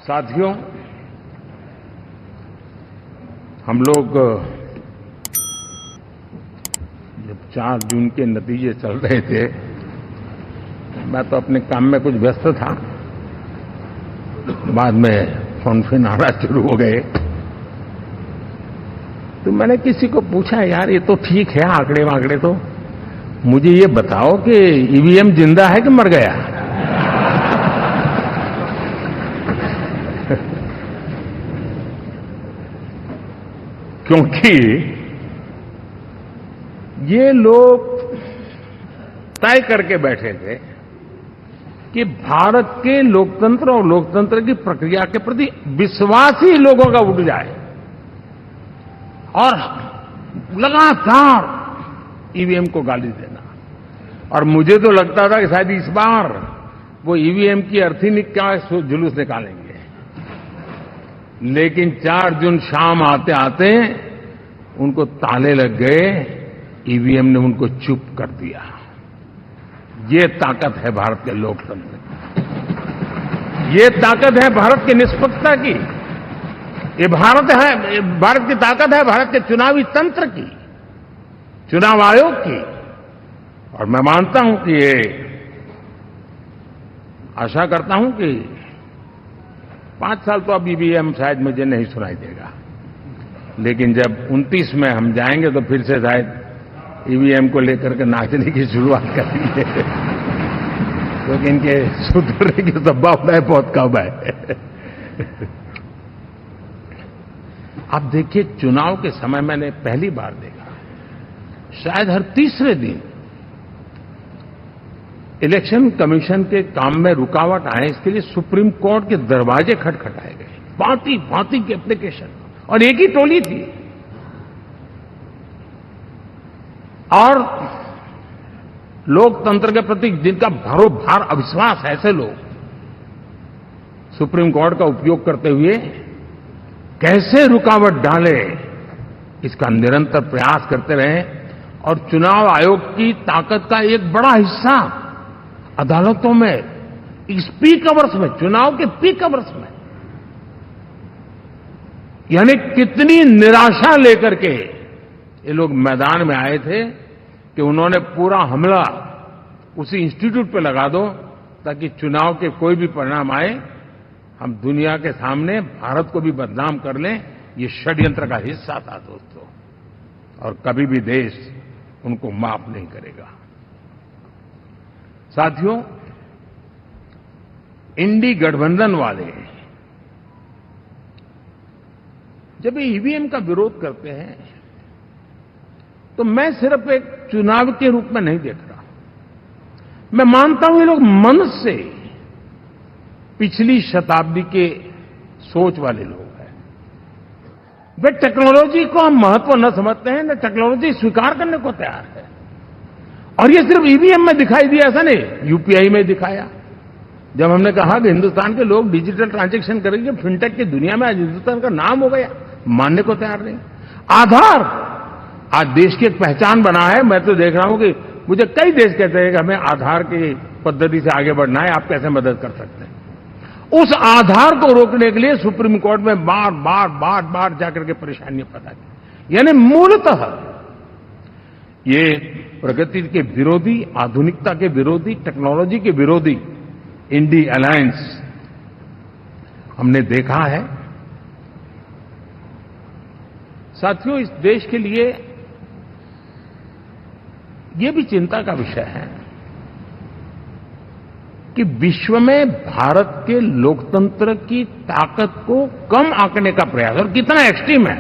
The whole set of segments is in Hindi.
साथियों, हम लोग जब 4 जून के नतीजे चल रहे थे, मैं तो अपने काम में कुछ व्यस्त था। बाद में फोन आना शुरू हो गए, तो मैंने किसी को पूछा, यार ये तो ठीक है आंकड़े वांकड़े, तो मुझे ये बताओ कि ईवीएम जिंदा है कि मर गया? क्योंकि ये लोग तय करके बैठे थे कि भारत के लोकतंत्र और लोकतंत्र की प्रक्रिया के प्रति विश्वास ही लोगों का उठ जाए, और लगातार ईवीएम को गाली देना। और मुझे तो लगता था कि शायद इस बार वो ईवीएम की अर्थी का जुलूस निकालेंगे, लेकिन 4 जून शाम आते आते उनको ताले लग गए, ईवीएम ने उनको चुप कर दिया। ये ताकत है भारत के लोकतंत्र की, ये ताकत है भारत की निष्पक्षता की, ये भारत की ताकत है भारत के चुनावी तंत्र की, चुनाव आयोग की। और मैं मानता हूं कि ये आशा करता हूं कि 5 साल तो अब ईवीएम शायद मुझे नहीं सुनाई देगा, लेकिन जब 29 में हम जाएंगे तो फिर से शायद ईवीएम को लेकर के नाचने की शुरुआत करेंगे, क्योंकि इनके सुधरने की संभावना बहुत कम है। आप देखिए, चुनाव के समय मैंने पहली बार देखा, शायद हर तीसरे दिन इलेक्शन कमीशन के काम में रुकावट आए, इसके लिए सुप्रीम कोर्ट के दरवाजे खटखटाए गए, भांति भांति की एप्लीकेशन, और एक ही टोली थी। और लोकतंत्र के प्रति जिनका भरोभार अविश्वास है, ऐसे लोग सुप्रीम कोर्ट का उपयोग करते हुए कैसे रुकावट डाले, इसका निरंतर प्रयास करते रहे। और चुनाव आयोग की ताकत का एक बड़ा हिस्सा अदालतों में इस पीक अवर्स में, चुनाव के पीक अवर्स में, यानी कितनी निराशा लेकर के ये लोग मैदान में आए थे कि उन्होंने पूरा हमला उसी इंस्टीट्यूट पे लगा दो, ताकि चुनाव के कोई भी परिणाम आए, हम दुनिया के सामने भारत को भी बदनाम कर लें। ये षड्यंत्र का हिस्सा था दोस्तों, और कभी भी देश उनको माफ नहीं करेगा। साथियों, इंडी गठबंधन वाले जब ईवीएम का विरोध करते हैं, तो मैं सिर्फ एक चुनाव के रूप में नहीं देख रहा। मैं मानता हूं ये लोग मन से पिछली शताब्दी के सोच वाले लोग हैं। वे टेक्नोलॉजी को हम महत्व न समझते हैं, न टेक्नोलॉजी स्वीकार करने को तैयार है। और ये सिर्फ ईवीएम में दिखाई दिया, ऐसा नहीं, यूपीआई में दिखाया। जब हमने कहा कि हिंदुस्तान के लोग डिजिटल ट्रांजैक्शन करेंगे, फिनटेक की दुनिया में आज हिंदुस्तान का नाम हो गया, मानने को तैयार नहीं। आधार आज देश की एक पहचान बना है। मैं तो देख रहा हूं कि मुझे कई देश कहते हैं कि हमें आधार की पद्धति से आगे बढ़ना है, आप कैसे मदद कर सकते हैं। उस आधार को रोकने के लिए सुप्रीम कोर्ट में बार बार जाकर के परेशानियां पैदा की। यानी मूलतः ये प्रगति के विरोधी, आधुनिकता के विरोधी, टेक्नोलॉजी के विरोधी इंडी अलायंस हमने देखा है। साथियों, इस देश के लिए ये भी चिंता का विषय है कि विश्व में भारत के लोकतंत्र की ताकत को कम आंकने का प्रयास, और कितना एक्सट्रीम है।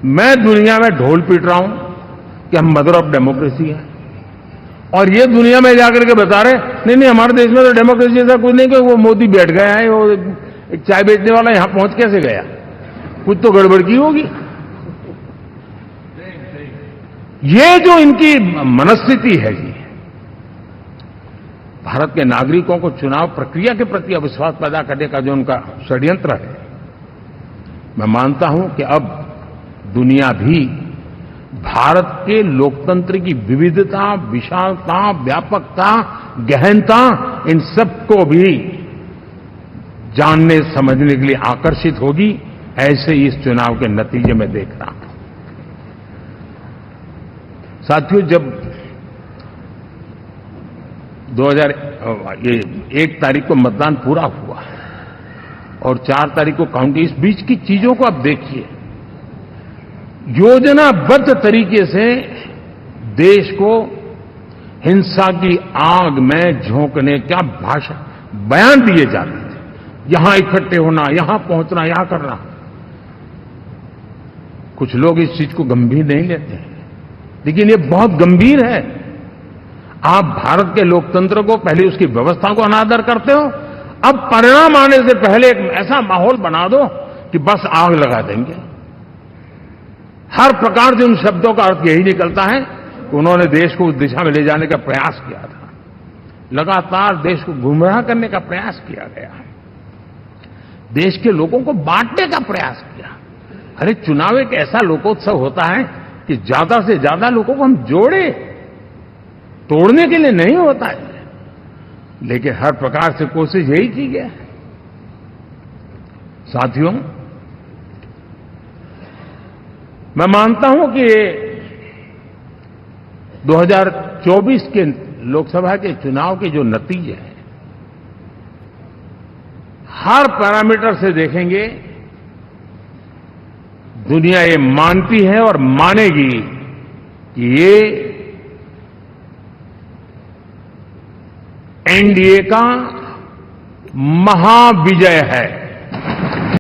मैं दुनिया में ढोल पीट रहा हूं कि हम मदर ऑफ डेमोक्रेसी है, और ये दुनिया में जाकर के बता रहे नहीं हमारे देश में तो डेमोक्रेसी ऐसा कुछ नहीं, कि वो मोदी बैठ गया है, वो एक चाय बेचने वाला यहां पहुंच कैसे गया, कुछ तो गड़बड़ की होगी। ये जो इनकी मनस्थिति है जी, भारत के नागरिकों को चुनाव प्रक्रिया के प्रति अविश्वास पैदा करने का जो उनका षड्यंत्र है, मैं मानता हूं कि अब दुनिया भी भारत के लोकतंत्र की विविधता, विशालता, व्यापकता, गहनता, इन सबको भी जानने समझने के लिए आकर्षित होगी, ऐसे इस चुनाव के नतीजे में देख रहा हूं। साथियों, जब 1 तारीख को मतदान पूरा हुआ और 4 तारीख को काउंटिंग, इस बीच की चीजों को आप देखिए। योजनाबद्ध तरीके से देश को हिंसा की आग में झोंकने का बयान दिए जाते थे। यहां इकट्ठे होना, यहां पहुंचना, यहां करना। कुछ लोग इस चीज को गंभीर नहीं लेते हैं, लेकिन ये बहुत गंभीर है। आप भारत के लोकतंत्र को, पहले उसकी व्यवस्था को अनादर करते हो, अब परिणाम आने से पहले एक ऐसा माहौल बना दो कि बस आग लगा देंगे। हर प्रकार से उन शब्दों का अर्थ यही निकलता है कि उन्होंने देश को उस दिशा में ले जाने का प्रयास किया था। लगातार देश को गुमराह करने का प्रयास किया गया, देश के लोगों को बांटने का प्रयास किया। अरे, चुनाव एक ऐसा लोकोत्सव होता है कि ज्यादा से ज्यादा लोगों को हम जोड़े, तोड़ने के लिए नहीं होता है। लेकिन हर प्रकार से कोशिश यही की गई है। साथियों, मैं मानता हूं कि 2024 के लोकसभा के चुनाव के जो नतीजे हैं, हर पैरामीटर से देखेंगे, दुनिया ये मानती है और मानेगी कि ये एनडीए का महाविजय है।